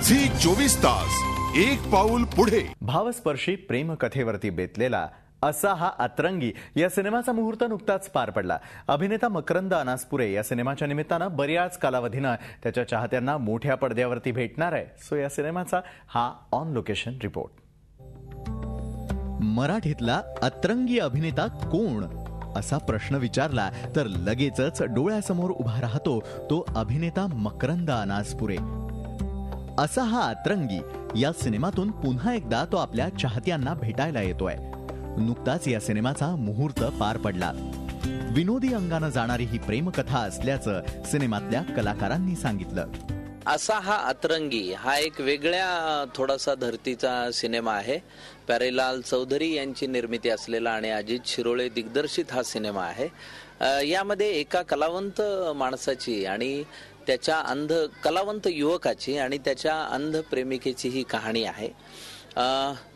Zee 24 Taas एक पाऊल पुढे. भावस्पर्शी प्रेम कथेवरती बेतलेला असा हा अतरंगी या सिनेमाचा मुहूर्त नुकताच पार पडला. अभिनेता मकरंद अनासपुरे या सिनेमाच्या निमित्तानं बऱ्याच कालावधीनं त्याच्या चाहत्यांना मोठ्या पडद्यावरती भेटणार आहे. सो या सिनेमाचा हा ऑन लोकेशन रिपोर्ट. मराठीतला अतरंगी अभिनेता कोण असा प्रश्न विचारला तर लगेचच डोळ्यासमोर उभा राहतो तो अभिनेता मकरंद अनासपुरे. असा हा अतरंगी या सिनेमातून पुन्हा एकदा तो आपल्या चाहत्यांना भेटायला येतोय. नुकताच या सिनेमाचा मुहूर्त पार पडला. विनोदी अंगानं जाणारी ही प्रेमकथा असल्याचं सिनेमातल्या कलाकारांनी सांगितलं. असा हा अतरंगी हा एक वेगळ्या थोडासा धर्तीचा सिनेमा आहे. प्यारेलाल चौधरी यांची निर्मिती असलेला आणि अजित शिरोळे दिग्दर्शित हा सिनेमा आहे. यामध्ये एका कलावंत माणसाची आणि त्याच्या कलावंत युवकाची आणि त्याच्या अंध प्रेमिकेची ही कहाणी आहे.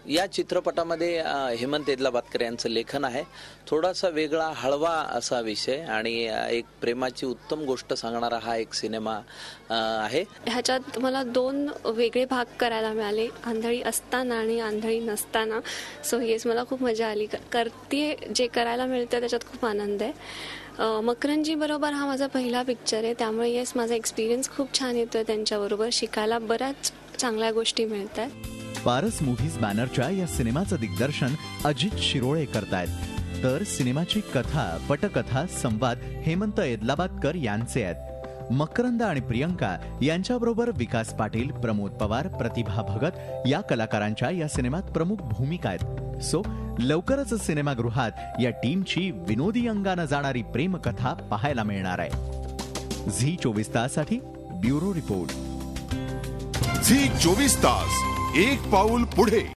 या चित्रपटामध्ये हेमंत एदलाबादकर यांचं लेखन आहे. थोडासा वेगळा हळवा असा विषय आणि एक प्रेमाची उत्तम गोष्ट सांगणारा हा एक सिनेमा आहे. ह्याच्यात मला 2 वेगळे भाग करायला मिळाले, आंधळी असताना आणि आंधळी नसताना. सो येस, मला खूप मजा आली. करते जे करायला मिळतं त्याच्यात खूप आनंद आहे. मकरंदजी बरोबर हा माझा पहिला पिक्चर आहे, त्यामुळे येस माझा एक्सपिरियन्स खूप छान येतोय. त्यांच्याबरोबर शिकायला बऱ्याच चांगल्या गोष्टी मिळतात. पारस मूव्हीज बॅनरच्या या सिनेमाचं दिग्दर्शन अजित शिरोळे करतायत, तर सिनेमाची कथा, पटकथा, संवाद हेमंत एदलाबादकर यांचे आहेत. मकरंद आणि प्रियंका यांच्याबरोबर विकास पाटील, प्रमोद पवार, प्रतिभा भगत या कलाकारांच्या या सिनेमात प्रमुख भूमिका आहेत. सो लवकरच सिनेमागृहात या टीमची विनोदी अंगानं जाणारी प्रेमकथा पाहायला मिळणार आहे. झी 24 ताससाठी ब्युरो रिपोर्ट. झी 24 तास एक पाऊल पुढे.